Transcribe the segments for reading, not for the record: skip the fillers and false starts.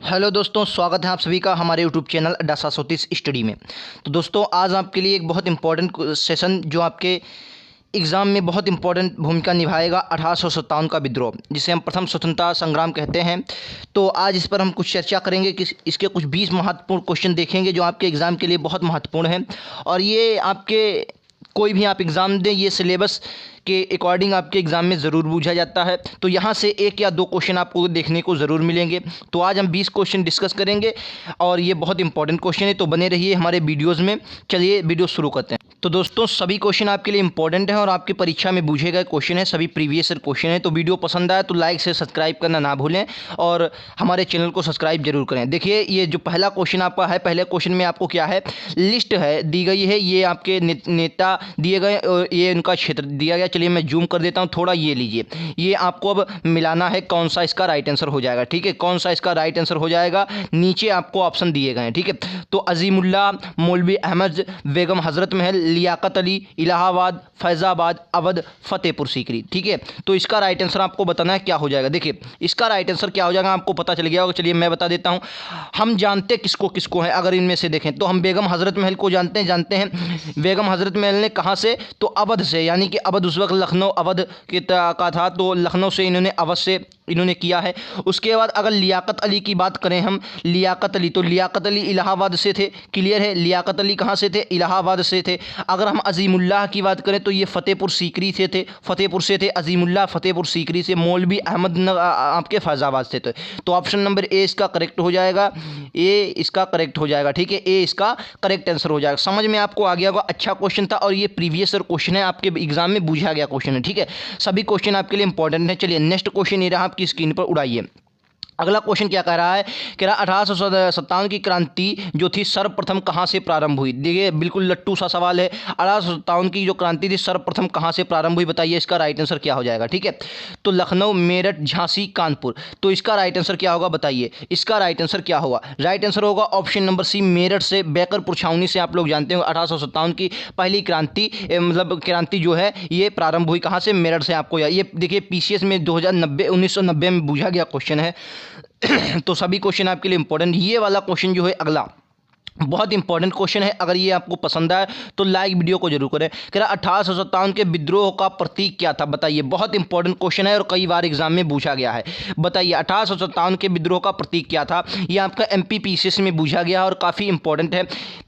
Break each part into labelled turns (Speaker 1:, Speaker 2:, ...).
Speaker 1: Hello दोस्तों, स्वागत है आप सभी का हमारे यूट्यूब चैनल अड्डा 730 स्टडी में। तो दोस्तों, आज आपके लिए एक बहुत इंपॉर्टेंट सेशन जो आपके एग्ज़ाम में बहुत इंपॉर्टेंट भूमिका निभाएगा, 1857 का विद्रोह, जिसे हम प्रथम स्वतंत्रता संग्राम कहते हैं। तो आज इस पर हम कुछ चर्चा करेंगे कि इसके कुछ 20 महत्वपूर्ण क्वेश्चन देखेंगे जो आपके एग्ज़ाम के लिए बहुत महत्वपूर्ण हैं। और ये आपके कोई भी आप एग्ज़ाम दें, ये सिलेबस के अकॉर्डिंग आपके एग्ज़ाम में ज़रूर पूछा जाता है। तो यहाँ से एक या दो क्वेश्चन आपको देखने को ज़रूर मिलेंगे। तो आज हम 20 क्वेश्चन डिस्कस करेंगे और ये बहुत इंपॉर्टेंट क्वेश्चन है, तो बने रहिए हमारे वीडियोज़ में। चलिए वीडियो शुरू करते हैं। तो दोस्तों, सभी क्वेश्चन आपके लिए इंपॉर्टेंट हैं और आपकी परीक्षा में पूछे गए क्वेश्चन है, सभी प्रीवियस ईयर क्वेश्चन है। तो वीडियो पसंद आए तो लाइक से सब्सक्राइब करना ना भूलें और हमारे चैनल को सब्सक्राइब जरूर करें। देखिए, ये जो पहला क्वेश्चन आपका है, पहले क्वेश्चन में आपको क्या है, लिस्ट है दी गई है। ये आपके नेता दिए गए और ये इनका क्षेत्र दिया गया। चलिए मैं जूम कर देता हूँ थोड़ा, ये लीजिए। ये आपको अब मिलाना है कौन सा इसका राइट आंसर हो जाएगा। ठीक है, कौन सा इसका राइट आंसर हो जाएगा, नीचे आपको ऑप्शन दिए गए हैं। ठीक है, तो अजीमुल्ला, मौलवी अहमद, बेगम हजरत महल, लियाकत अली, इलाहाबाद, फैज़ाबाद, अवध, फतेहपुर सीकरी। ठीक है, तो इसका राइट आंसर आपको बताना है क्या हो जाएगा। देखिए, इसका राइट आंसर क्या हो जाएगा आपको पता चल गया होगा। चलिए मैं बता देता हूँ। हम जानते किसको किसको है, अगर इनमें से देखें तो हम बेगम हजरत महल को जानते हैं। बेगम हजरत महल ने कहाँ से, तो अवध से, यानी कि अवध उस वक्त लखनऊ अवध का था, तो लखनऊ से इन्होंने अवध से इन्होंने किया है। उसके बाद अगर लियाकत अली की बात करें हम, लियाकत अली, तो लियाकत अली इलाहाबाद से थे। क्लियर है, लियाकत अली कहाँ से थे, इलाहाबाद से थे। अगर हम अजीमुल्लाह की बात करें तो ये फतेहपुर सीकरी से थे, फतेहपुर से थे। अजीमुल्लाह फतेहपुर सीकरी से। मौलवी अहमद आपके फैज़ाबाद से थे। तो ऑप्शन नंबर ए इसका करेक्ट हो जाएगा, ए इसका करेक्ट हो जाएगा। ठीक है, ए इसका करेक्ट आंसर हो जाएगा। समझ में आपको आ गया होगा, अच्छा क्वेश्चन था और ये प्रीवियस ईयर क्वेश्चन है, आपके एग्जाम में पूछा गया क्वेश्चन है। ठीक है, सभी क्वेश्चन आपके लिए इंपॉर्टेंट है। चलिए नेक्स्ट क्वेश्चन ये रहा, आपकी स्क्रीन पर उड़ाइए। अगला क्वेश्चन क्या कह रहा है, कह रहा 1857 की क्रांति जो थी सर्वप्रथम कहाँ से प्रारंभ हुई। देखिए, बिल्कुल लट्टू सा सवाल है। 1857 की जो क्रांति थी सर्वप्रथम कहाँ से प्रारंभ हुई, बताइए इसका राइट आंसर क्या हो जाएगा। ठीक है, तो लखनऊ, मेरठ, झांसी, कानपुर। तो इसका राइट आंसर क्या होगा, बताइए इसका राइट आंसर क्या होगा। राइट आंसर होगा ऑप्शन नंबर सी, मेरठ से। बैकरपुर छावनी से। आप लोग जानते हो 1857 की पहली क्रांति मतलब क्रांति जो है ये प्रारंभ हुई कहाँ से, मेरठ से। आपको ये देखिए पीसीएस में 1990 में पूछा गया क्वेश्चन है। तो सभी क्वेश्चन आपके लिए इंपॉर्टेंट। ये वाला क्वेश्चन जो है अगला बहुत इंपॉर्टेंट क्वेश्चन है। अगर ये आपको पसंद आए तो लाइक वीडियो को जरूर करें। कह रहा 1857 के विद्रोह का प्रतीक क्या था, बताइए। बहुत इंपॉर्टेंट क्वेश्चन है और कई बार एग्जाम में पूछा गया है। बताइए 1857 के विद्रोह का प्रतीक क्या था। ये आपका एमपी पीसीएस में पूछा गया और काफ़ी इंपॉर्टेंट है।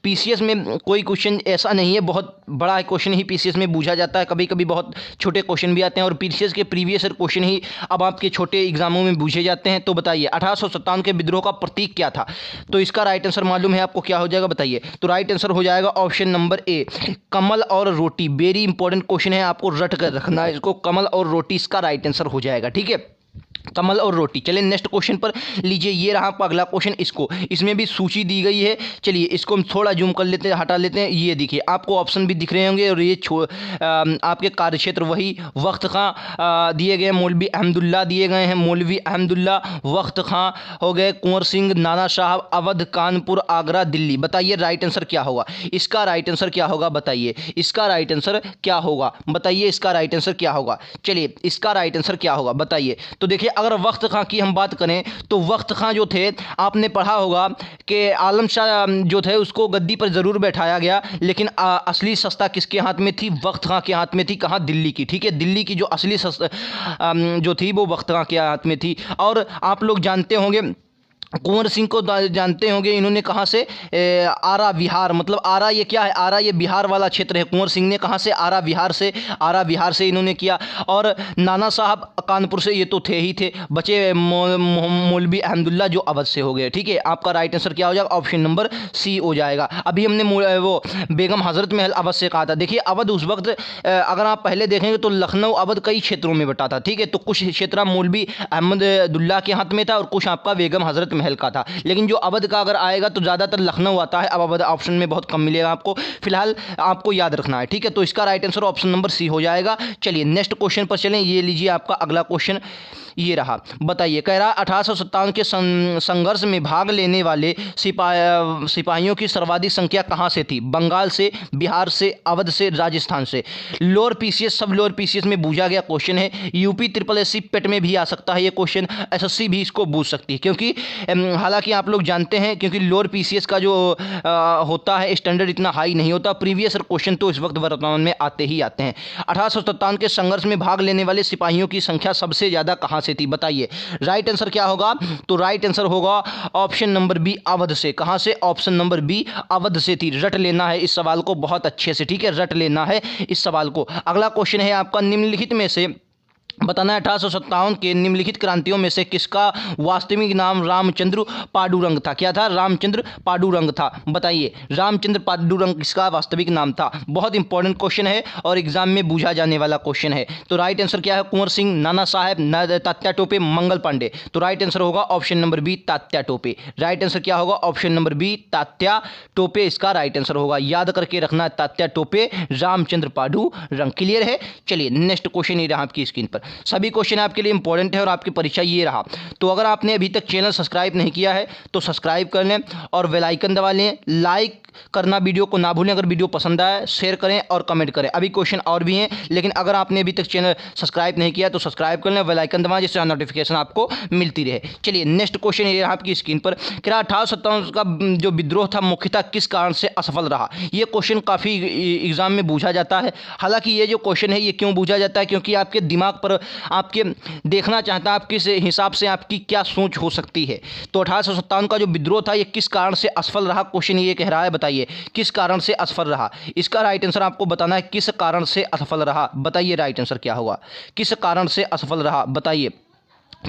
Speaker 1: पीसीएस में कोई क्वेश्चन ऐसा नहीं है, बहुत बड़ा क्वेश्चन ही पीसीएस में पूछा जाता है। कभी कभी बहुत छोटे क्वेश्चन भी आते हैं और पीसीएस के प्रीवियस ईयर क्वेश्चन ही अब आपके छोटे एग्जामों में पूछे जाते हैं। तो बताइए 1857 के विद्रोह का प्रतीक क्या था। तो इसका राइट आंसर मालूम है आपको, क्या हो जाएगा बताइए। तो राइट आंसर हो जाएगा ऑप्शन नंबर ए, कमल और रोटी। वेरी इंपॉर्टेंट क्वेश्चन है, आपको रट कर रखना है इसको, कमल और रोटी इसका राइट आंसर हो जाएगा। ठीक है, कमल और रोटी। चलिए नेक्स्ट क्वेश्चन पर लीजिए। ये रहा आपका अगला क्वेश्चन, इसमें भी सूची दी गई है। चलिए इसको हम थोड़ा जूम कर लेते हैं, हटा लेते हैं। ये देखिए आपको ऑप्शन भी दिख रहे होंगे और ये आपके कार्यक्षेत्र वही वक्त खां दिए गए, मौलवी अहमदुल्ला दिए गए हैं, मौलवी अहमदुल्ला, वक्त खां हो गए, कुंवर सिंह, नाना साहब, अवध, कानपुर, आगरा, दिल्ली। बताइए राइट आंसर क्या होगा, इसका राइट आंसर क्या होगा, बताइए इसका राइट आंसर क्या होगा, बताइए इसका राइट आंसर क्या होगा। चलिए इसका राइट आंसर क्या होगा बताइए। तो देखिए, अगर वक्त खां की हम बात करें तो वक्त खां जो थे, आपने पढ़ा होगा कि आलम शाह जो थे उसको गद्दी पर ज़रूर बैठाया गया, लेकिन असली सत्ता किसके हाथ में थी, वक्त खां के हाथ में थी। कहाँ, दिल्ली की। ठीक है, दिल्ली की जो असली जो थी वो वक्त खां के हाथ में थी। और आप लोग जानते होंगे कुंवर सिंह को जानते होंगे, इन्होंने कहाँ से, आरा विहार, मतलब आरा ये क्या है, आरा ये बिहार वाला क्षेत्र है। कुंवर सिंह ने कहाँ से, आरा विहार से इन्होंने किया। और नाना साहब कानपुर से, ये तो थे ही थे। बचे मौलवी अहमदुल्ला जो अवध से हो गए। ठीक है, आपका राइट आंसर क्या हो जाएगा, ऑप्शन नंबर सी हो जाएगा। अभी हमने वो बेगम हजरत महल अवध से कहा था। देखिए अवध उस वक्त अगर आप पहले देखेंगे तो लखनऊ अवध कई क्षेत्रों में बटा था। ठीक है, तो कुछ क्षेत्र मौलवी अहमदुल्ला के हाथ में था और कुछ आपका बेगम हजरत महल का था। लेकिन जो अवध का अगर आएगा तो ज़्यादातर लखनऊ आता है। अब अवध ऑप्शन में बहुत कम मिलेगा आपको, फिलहाल आपको याद रखना है। ठीक है, तो इसका right answer option number C हो जाएगा। चलिए नेक्स्ट क्वेश्चन पर चलें। ये लीजिए आपका अगला क्वेश्चन, ये रहा। बताइए, कह रहा 1857 के संघर्ष में भाग लेने वाले सिपाहियों की सर्वाधिक संख्या कहाँ से थी, बंगाल से, बिहार से, अवध से, राजस्थान से। लोअर पीसीएस, सब लोअर पीसीएस में पूछा गया क्वेश्चन है। यूपी ट्रिपल एससी पेट में भी आ सकता है ये क्वेश्चन, एसएससी भी इसको पूछ सकती है, क्योंकि हालांकि आप लोग जानते हैं क्योंकि लोअर पीसीएस का जो होता है स्टैंडर्ड इतना हाई नहीं होता। प्रीवियस क्वेश्चन तो इस वक्त वर्तमान में आते ही आते हैं। 1857 के संघर्ष में भाग लेने वाले सिपाहियों की संख्या सबसे ज़्यादा कहाँ से थी, बताइए। राइट आंसर क्या होगा, तो राइट आंसर होगा ऑप्शन नंबर बी, अवध से। कहाँ से, ऑप्शन नंबर बी, अवध से थी। रट लेना है इस सवाल को बहुत अच्छे से, ठीक है, रट लेना है इस सवाल को। अगला क्वेश्चन है आपका, निम्नलिखित में से बताना है 1857 के निम्नलिखित क्रांतियों में से किसका वास्तविक नाम रामचंद्र पांडुरंग था। क्या था, रामचंद्र पांडुरंग था। बताइए रामचंद्र पांडुरंग किसका वास्तविक नाम था। बहुत इंपॉर्टेंट क्वेश्चन है और एग्जाम में पूछा जाने वाला क्वेश्चन है। तो राइट आंसर क्या है, कुंवर सिंह, नाना साहेब, तात्या टोपे, मंगल पांडे। तो राइट आंसर होगा option number B, Tatya Tope. Right answer क्या होगा, option number B, Tatya Tope इसका राइट आंसर होगा। याद करके रखना, तात्या टोपे, रामचंद्र पांडुरंग। क्लियर है। चलिए नेक्स्ट क्वेश्चन ये रहा आपकी स्क्रीन पर। सभी क्वेश्चन आपके लिए इंपॉर्टेंट है और आपकी परीक्षा ये रहा। तो अगर आपने अभी तक चैनल सब्सक्राइब नहीं किया है तो सब्सक्राइब कर लें और बेल आइकन दबा लें। लाइक करना वीडियो को ना भूलें। अगर वीडियो पसंद आए शेयर करें और कमेंट करें। अभी क्वेश्चन और भी हैं, लेकिन अगर आपने अभी तक चैनल सब्सक्राइब नहीं किया तो सब्सक्राइब कर लें, बेल आइकन दबाएं जिससे नोटिफिकेशन आपको मिलती रहे। चलिए नेक्स्ट क्वेश्चन ये रहा आपकी स्क्रीन पर। क्या 1857 का जो विद्रोह था मुख्यतः किस कारण से असफल रहा। ये क्वेश्चन काफ़ी एग्जाम में पूछा जाता है। हालांकि ये जो क्वेश्चन है ये क्यों पूछा जाता है, क्योंकि आपके दिमाग पर आपके देखना चाहता है आप किस हिसाब से आपकी क्या सोच हो सकती है। तो 1857 का जो विद्रोह था ये किस कारण से असफल रहा, क्वेश्चन ये कह रहा है। बताइए किस कारण से असफल रहा। इसका राइट आंसर आपको बताना है, किस कारण से असफल रहा। बताइए राइट आंसर क्या होगा, किस कारण से असफल रहा। बताइए।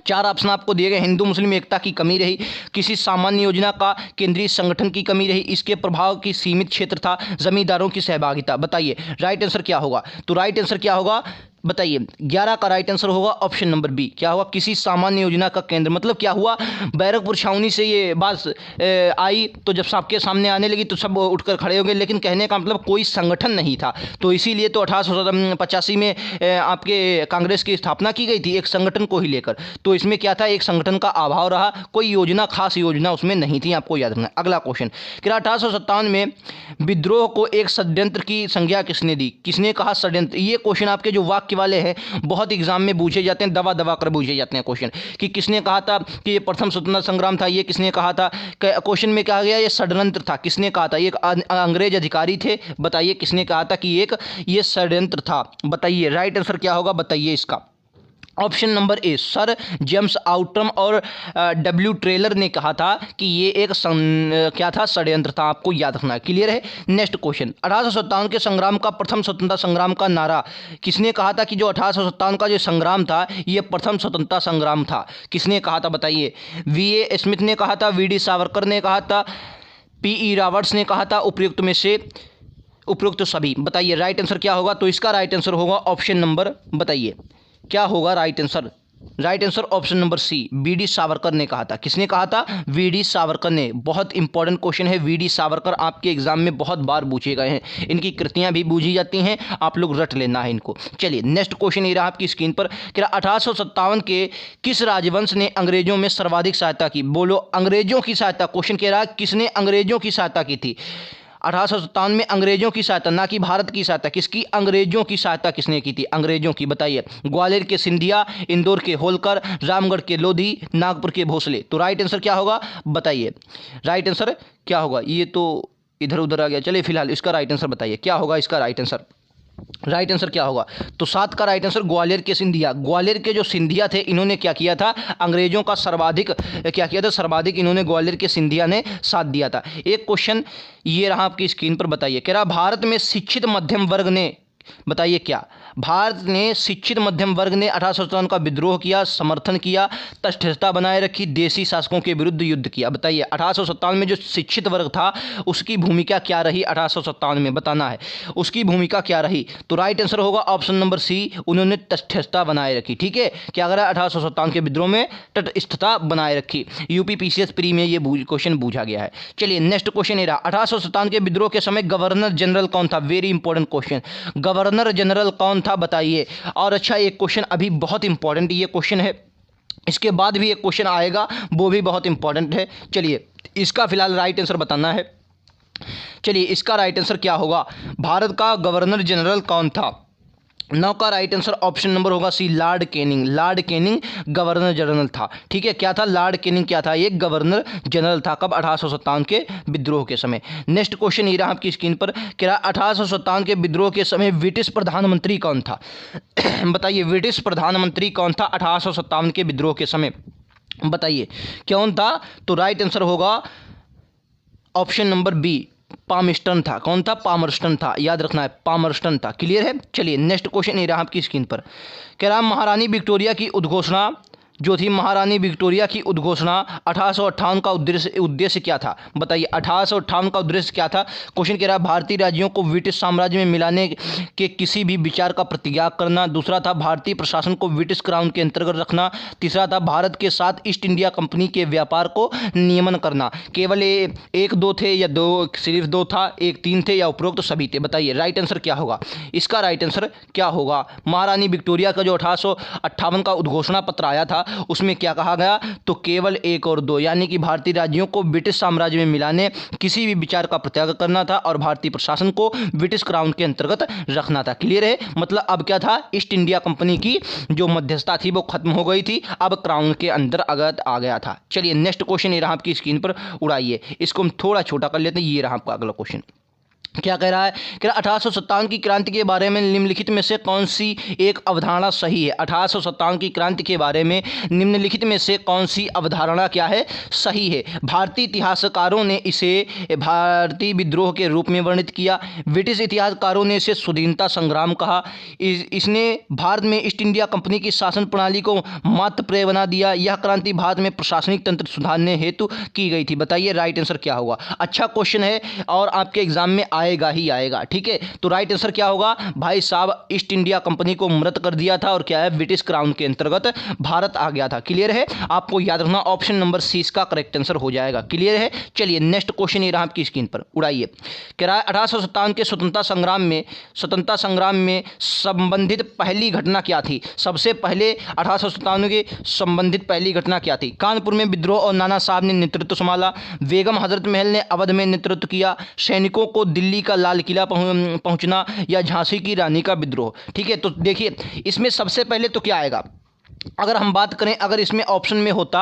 Speaker 1: चार ऑप्शन आपको दिए गए। हिंदू मुस्लिम एकता की कमी रही, किसी सामान्य योजना का केंद्रीय संगठन की कमी रही, इसके प्रभाव की सीमित क्षेत्र था, जमींदारों की सहभागिता। बताइए राइट आंसर क्या होगा। तो राइट आंसर क्या होगा, बताइए। 11 का राइट आंसर होगा ऑप्शन नंबर बी। क्या हुआ, किसी सामान्य योजना का केंद्र। मतलब क्या हुआ, बैरकपुर छावनी से ये बात आई तो जब सबके सामने आने लगी तो सब उठकर खड़े हो गए, लेकिन कहने का मतलब कोई संगठन नहीं था। तो इसीलिए तो 1885 में आपके कांग्रेस की स्थापना की गई थी एक संगठन को ही लेकर। तो इसमें क्या था, एक संगठन का अभाव रहा, कोई योजना, खास योजना उसमें नहीं थी, आपको याद रखना। अगला क्वेश्चन, क्या 1857 में विद्रोह को एक षड्यंत्र की संज्ञा किसने दी। किसने कहा षड्यंत्र। ये क्वेश्चन आपके जो वाक्य वाले हैं बहुत एग्जाम में पूछे जाते हैं, दबा दबा कर पूछे जाते हैं क्वेश्चन कि किसने कहा था कि ये प्रथम स्वतंत्रता संग्राम था, ये किसने कहा था। क्वेश्चन में कहा गया ये षड्यंत्र था, किसने कहा था, एक अंग्रेज अधिकारी थे। बताइए किसने कहा था कि एक ये षड्यंत्र था। बताइए राइट आंसर क्या होगा, बताइए इसका। Option number A, sir James autumn और डब्ल्यू ट्रेलर ने कहा था कि ये एक क्या था, षड्यंत्र था। आपको याद रखना है। क्लियर है। नेक्स्ट क्वेश्चन, 1857 के संग्राम का प्रथम स्वतंत्रता संग्राम का नारा किसने कहा था कि जो 1857 का जो संग्राम था ये प्रथम स्वतंत्रता संग्राम था। किसने कहा था बताइए। वी.ए. स्मिथ ने कहा था, वी.डी. सावरकर ने कहा था, पी.ई. रॉबर्ट्स ने कहा था, उपयुक्त में से उपयुक्त सभी। बताइए राइट आंसर क्या होगा। तो इसका राइट आंसर होगा ऑप्शन नंबर, बताइए क्या होगा right answer. Right answer option number C, V D. Savarkar ने कहा था। किसने कहा था, वी.डी. सावरकर ने। बहुत इंपॉर्टेंट क्वेश्चन है, वी.डी. सावरकर आपके एग्जाम में बहुत बार पूछे गए हैं, इनकी कृतियां भी पूछी जाती हैं, आप लोग रट लेना है इनको। चलिए नेक्स्ट क्वेश्चन ये रहा आपकी स्क्रीन पर। क्या 1857 के किस राजवंश ने अंग्रेजों में सर्वाधिक सहायता की। बोलो अंग्रेजों की सहायता। क्वेश्चन कह रहा है किसने अंग्रेजों की सहायता की थी। 1857 में अंग्रेजों की सहायता, ना कि भारत की सहायता, किसकी, अंग्रेजों की सहायता किसने की थी, अंग्रेजों की। बताइए। ग्वालियर के सिंधिया, इंदौर के होलकर, रामगढ़ के लोधी, नागपुर के भोसले। तो राइट आंसर क्या होगा, बताइए राइट आंसर क्या होगा। ये तो इधर उधर आ गया, चलिए फिलहाल इसका राइट आंसर बताइए क्या होगा इसका राइट आंसर। राइट आंसर क्या होगा, तो 7 का राइट आंसर ग्वालियर के सिंधिया। ग्वालियर के जो सिंधिया थे इन्होंने क्या किया था, अंग्रेजों का सर्वाधिक क्या किया था, सर्वाधिक इन्होंने ग्वालियर के सिंधिया ने साथ दिया था। एक क्वेश्चन ये रहा आपकी स्क्रीन पर। बताइए कह रहा भारत में शिक्षित मध्यम वर्ग ने, बताइए क्या, भारत ने शिक्षित मध्यम वर्ग ने 1857 का विद्रोह किया, समर्थन किया, तटस्थता बनाए रखी, देशी शासकों के विरुद्ध युद्ध किया। बताइए 1857 में जो शिक्षित वर्ग था उसकी भूमिका क्या रही 1857 में, बताना है उसकी भूमिका क्या रही। तो राइट आंसर होगा ऑप्शन नंबर सी, उन्होंने तटस्थता बनाए रखी। ठीक है, क्या करा 1857 के विद्रोह में तटस्थता बनाए रखी। यूपी पीसीएस प्री में ये क्वेश्चन पूछा गया है। चलिए नेक्स्ट क्वेश्चन ये रहा, 1857 के विद्रोह के समय गवर्नर जनरल कौन था। Very important question, governor general कौन था बताइए। और अच्छा एक क्वेश्चन अभी बहुत इंपॉर्टेंट ये क्वेश्चन है, इसके बाद भी एक क्वेश्चन आएगा वो भी बहुत इंपॉर्टेंट है। चलिए इसका फिलहाल राइट आंसर बताना है। चलिए इसका राइट आंसर क्या होगा, भारत का गवर्नर जनरल कौन था। नौ का राइट आंसर ऑप्शन नंबर होगा C, Lord Canning. Lord Canning governor general था। ठीक है, क्या था? लॉर्ड कैनिंग क्या था? एक गवर्नर जनरल था। कब? 1857 के विद्रोह के समय। नेक्स्ट क्वेश्चन ये रहा आपकी स्क्रीन पर, क्या 1857 के विद्रोह के समय ब्रिटिश प्रधानमंत्री कौन था? बताइए, ब्रिटिश प्रधानमंत्री कौन था 1857 के विद्रोह के समय? बताइए कौन था? तो राइट आंसर होगा ऑप्शन नंबर बी, पामस्टन था। कौन था? पामरस्टन था। याद रखना है, पामरस्टन था। क्लियर है? चलिए नेक्स्ट क्वेश्चन ये रहा आपकी स्क्रीन पर, कह रहा महारानी विक्टोरिया की उद्घोषणा जो थी, महारानी विक्टोरिया की उद्घोषणा 1858 का उद्देश्य क्या था? बताइए 1858 का उद्देश्य क्या था? क्वेश्चन कह रहा है भारतीय राज्यों को ब्रिटिश साम्राज्य में मिलाने के किसी भी विचार का प्रतिज्ञा करना। दूसरा था भारतीय प्रशासन को ब्रिटिश क्राउन के अंतर्गत रखना। तीसरा था भारत के साथ ईस्ट इंडिया कंपनी के व्यापार को नियमन करना। केवल एक दो थे या दो, सिर्फ दो था, एक तीन थे या उपरोक्त सभी थे? बताइए राइट आंसर क्या होगा? इसका राइट आंसर क्या होगा? महारानी विक्टोरिया का जो 1858 का उद्घोषणा पत्र आया था उसमें क्या कहा गया? तो केवल एक और दो, यानी कि भारतीय राज्यों को ब्रिटिश साम्राज्य में मिलाने किसी भी विचार का परित्याग करना था और भारतीय प्रशासन को ब्रिटिश क्राउन के अंतर्गत रखना था। क्लियर है? मतलब अब क्या था? ईस्ट इंडिया कंपनी की जो मध्यस्थता थी वो खत्म हो गई थी, अब क्राउन के अंदर आ गया था। चलिए नेक्स्ट क्वेश्चन ये रहा आपकी स्क्रीन पर, उड़ाइए इसको, हम थोड़ा छोटा कर लेते हैं। ये रहा आपका अगला क्वेश्चन, क्या कह रहा है? कह रहा 1857 की क्रांति के बारे में निम्नलिखित में से कौन सी एक अवधारणा सही है? 1857 की क्रांति के बारे में निम्नलिखित में से कौन सी अवधारणा क्या है? सही है। भारतीय इतिहासकारों ने इसे भारतीय विद्रोह के रूप में वर्णित किया। ब्रिटिश इतिहासकारों ने इसे स्वाधीनता संग्राम कहा। इसने भारत में ईस्ट इंडिया कंपनी की शासन प्रणाली को मातप्राय बना दिया। यह क्रांति भारत में प्रशासनिक तंत्र सुधारने हेतु की गई थी। बताइए राइट आंसर क्या होगा? अच्छा क्वेश्चन है और आपके एग्जाम में आएगा ही आएगा। ठीक है, तो राइट आंसर क्या होगा? भाई साहब, ईस्ट इंडिया कंपनी को मृत कर दिया था और क्या है? ब्रिटिश क्राउन के अंतर्गत भारत आ गया था। क्लियर है? आपको याद रखना ऑप्शन नंबर सी इसका करेक्ट आंसर हो जाएगा। क्लियर है? चलिए नेक्स्ट क्वेश्चन ये रहा आपकी स्क्रीन पर, उड़ाइए। कह रहा है 1857 के स्वतंत्रता संग्राम में संबंधित पहली घटना क्या थी? सबसे पहले 1857 के संबंधित पहली घटना क्या थी? कानपुर में विद्रोह और नाना साहब ने नेतृत्व संभाला। बेगम हजरत महल ने अवध में नेतृत्व किया। सैनिकों को दिल्ली का लाल किला पहुंचना या झांसी की रानी का विद्रोह। ठीक है, तो देखिए इसमें सबसे पहले तो क्या आएगा? अगर हम बात करें, अगर इसमें ऑप्शन में होता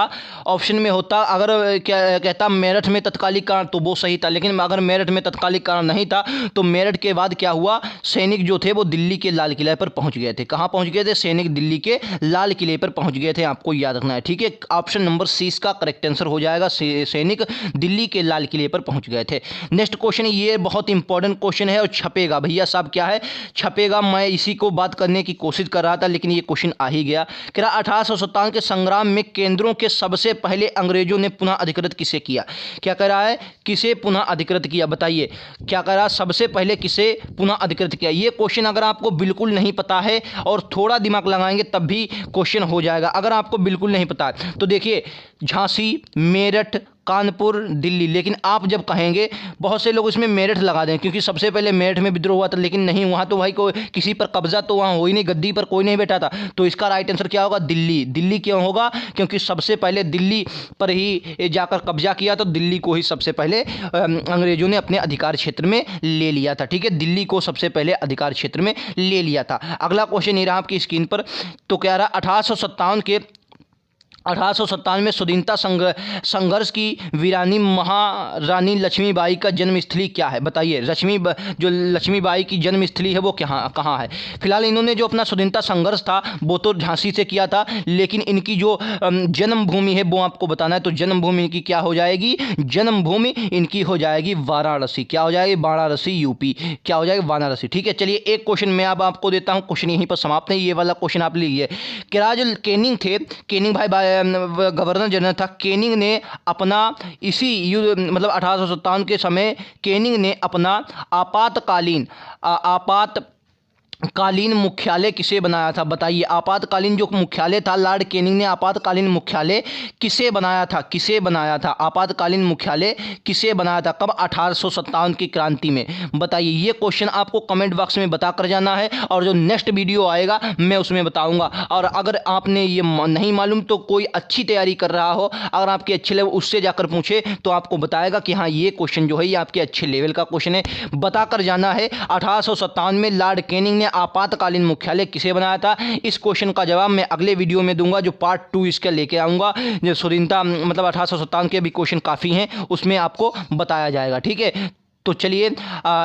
Speaker 1: अगर क्या कहता मेरठ में तत्कालिक कारण, तो वो सही था। लेकिन अगर मेरठ में तत्कालिक कारण नहीं था तो मेरठ के बाद क्या हुआ? सैनिक जो थे वो दिल्ली के लाल किले पर पहुंच गए थे। कहाँ पहुंच गए थे? सैनिक दिल्ली के लाल किले पर पहुंच गए थे। आपको याद रखना है। ठीक है, ऑप्शन नंबर सी इसका करेक्ट आंसर हो जाएगा। सैनिक दिल्ली के लाल किले पर पहुंच गए थे। नेक्स्ट क्वेश्चन, ये बहुत इंपॉर्टेंट क्वेश्चन है और छपेगा भैया साहब। क्या है? छपेगा। मैं इसी को बात करने की कोशिश कर रहा था लेकिन ये क्वेश्चन आ ही गया। 1857 के संग्राम में केंद्रों के सबसे पहले अंग्रेजों ने पुनः अधिकृत किसे किया? क्या कह रहा है? किसे पुनः अधिकृत किया? बताइए क्या कह रहा है? सबसे पहले किसे पुनः अधिकृत किया? ये क्वेश्चन अगर आपको बिल्कुल नहीं पता है और थोड़ा दिमाग लगाएंगे तब भी क्वेश्चन हो जाएगा। अगर आपको बिल्कुल नहीं पता है तो देखिए, झांसी, मेरठ, कानपुर, दिल्ली। लेकिन आप जब कहेंगे, बहुत से लोग इसमें मेरठ लगा दें क्योंकि सबसे पहले मेरठ में विद्रोह हुआ था। लेकिन नहीं, वहाँ तो भाई कोई किसी पर कब्जा तो वहाँ हो ही नहीं, गद्दी पर कोई नहीं बैठा था। तो इसका राइट आंसर क्या होगा? दिल्ली। दिल्ली क्यों होगा? क्योंकि सबसे पहले दिल्ली पर ही जाकर कब्जा किया, तो दिल्ली को ही सबसे पहले अंग्रेजों ने अपने अधिकार क्षेत्र में ले लिया था। ठीक है, दिल्ली को सबसे पहले अधिकार क्षेत्र में ले लिया था। अगला क्वेश्चन ये रहा आपकी स्क्रीन पर, तो क्या रहा? 1857 में स्वाधीनता संघर्ष की वीरानी महारानी लक्ष्मीबाई का जन्मस्थली क्या है? बताइए। जो लक्ष्मीबाई की जन्मस्थली है वो कहाँ है? फिलहाल इन्होंने जो अपना स्वाधीनता संघर्ष था वो तो झांसी से किया था, लेकिन इनकी जो जन्मभूमि है वो आपको बताना है। तो जन्मभूमि इनकी क्या हो जाएगी? जन्मभूमि इनकी हो जाएगी वाराणसी। क्या हो जाएगी? वाराणसी, यूपी। क्या हो जाएगी? वाराणसी। ठीक है, चलिए एक क्वेश्चन मैं अब आपको देता हूँ। क्वेश्चन यहीं पर समाप्त है। ये वाला क्वेश्चन आप लीजिए। क्या जो केनिंग थे, केनिंग भाई गवर्नर जनरल था, केनिंग ने अपना इसी मतलब 1857 के समय केनिंग ने अपना आपातकालीन मुख्यालय किसे बनाया था? बताइए। आपातकालीन जो मुख्यालय था, लॉर्ड केनिंग ने आपातकालीन मुख्यालय किसे बनाया था? आपातकालीन मुख्यालय किसे बनाया था? कब? 1857 की क्रांति में। बताइए। ये क्वेश्चन आपको कमेंट बॉक्स में बता कर जाना है और जो नेक्स्ट वीडियो आएगा मैं उसमें बताऊंगा। और अगर आपने ये नहीं मालूम तो कोई अच्छी तैयारी कर रहा हो, अगर आपके अच्छे लेवल, उससे जाकर पूछे तो आपको बताएगा कि हाँ ये क्वेश्चन जो है ये आपके अच्छे लेवल का क्वेश्चन है। बताकर जाना है। 1857 में लॉर्ड केनिंग ने आपातकालीन मुख्यालय किसे बनाया था? इस क्वेश्चन का जवाब मैं अगले वीडियो में दूंगा, जो पार्ट 2 इसका लेके आऊँगा। जो स्वाधीनता मतलब 1857 के भी क्वेश्चन काफ़ी हैं, उसमें आपको बताया जाएगा। ठीक है, तो चलिए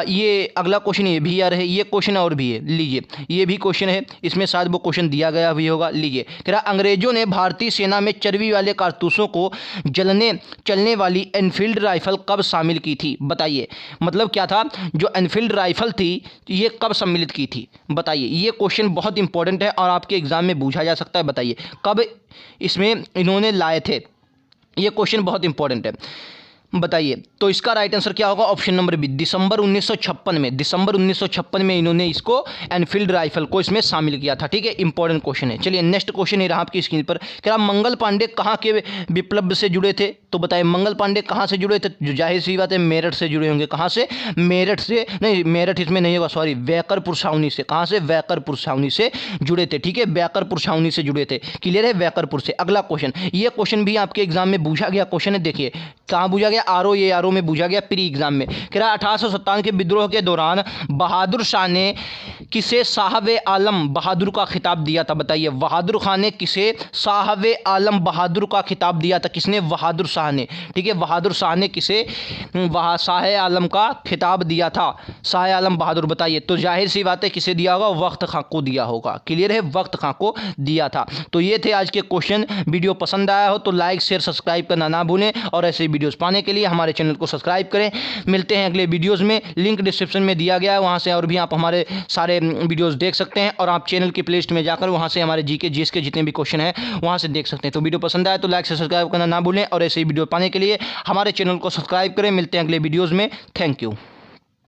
Speaker 1: ये अगला क्वेश्चन ये भी आ रहा है, ये क्वेश्चन और भी है, लीजिए ये भी क्वेश्चन है, इसमें शायद वो क्वेश्चन दिया गया भी होगा। लीजिए, कह रहा अंग्रेजों ने भारतीय सेना में चर्बी वाले कारतूसों को चलने वाली एनफील्ड राइफल कब शामिल की थी? बताइए, मतलब क्या था? जो एनफील्ड राइफल थी ये कब सम्मिलित की थी? बताइए, ये क्वेश्चन बहुत इंपॉर्टेंट है और आपके एग्जाम में पूछा जा सकता है। बताइए कब इसमें इन्होंने लाए थे? ये क्वेश्चन बहुत इंपॉर्टेंट है, बताइए। तो इसका राइट आंसर क्या होगा? ऑप्शन नंबर बी, दिसंबर 1956 में। दिसंबर 1956 में इन्होंने इसको एनफील्ड राइफल को इसमें शामिल किया था। ठीक है, इंपॉर्टेंट क्वेश्चन है। चलिए नेक्स्ट क्वेश्चन है रहा आपकी स्क्रीन पर, क्या मंगल पांडे कहाँ के विप्लव से जुड़े थे? तो बताइए मंगल पांडे कहाँ से जुड़े थे? जो जाहिर सी बात है मेरठ से जुड़े होंगे। कहाँ से? मेरठ से नहीं, मेरठ इसमें नहीं होगा, सॉरी, वैकरपुर छावनी से। कहाँ से? वैकरपुर छावनी से जुड़े थे। ठीक है, वैकरपुर छावनी से जुड़े थे। क्लियर है? वैकरपुर से। अगला क्वेश्चन, ये क्वेश्चन भी आपके एग्जाम में पूछा गया क्वेश्चन है। देखिए कहाँ पूछा गया? आरओ में पूछा गया प्री एग्जाम में। कह रहा 1857 के विद्रोह के दौरान बहादुर शाह ने किसे साहब आलम बहादुर का खिताब दिया था? बताइए, बहादुर खान ने किसे साहब आलम बहादुर का खिताब दिया था? किसने? बहादुर शाह ने। ठीक है, बहादुर शाह ने किसे शाह आलम का खिताब दिया था? शाह आलम बहादुर। बताइए, तो जाहिर सी बात है किसे दिया होगा? वक्त खां को दिया होगा। क्लियर है? वक्त खां को दिया था। तो ये थे आज के क्वेश्चन। वीडियो पसंद आया हो तो लाइक शेयर सब्सक्राइब करना ना भूलें, और ऐसे वीडियोस पाने के लिए हमारे चैनल को सब्सक्राइब करें। मिलते हैं अगले वीडियोस में, लिंक डिस्क्रिप्शन में दिया गया है, वहां से और भी आप हमारे सारे वीडियोस देख सकते हैं, और आप चैनल की प्लेलिस्ट में जाकर वहां से हमारे जीके जीएस के जितने भी क्वेश्चन हैं वहां से देख सकते हैं। तो वीडियो पसंद आए तो लाइक से सब्सक्राइब करना ना भूलें, और ऐसे वीडियो पाने के लिए हमारे चैनल को सब्सक्राइब करें। मिलते हैं अगले वीडियोज़ में। Thank you.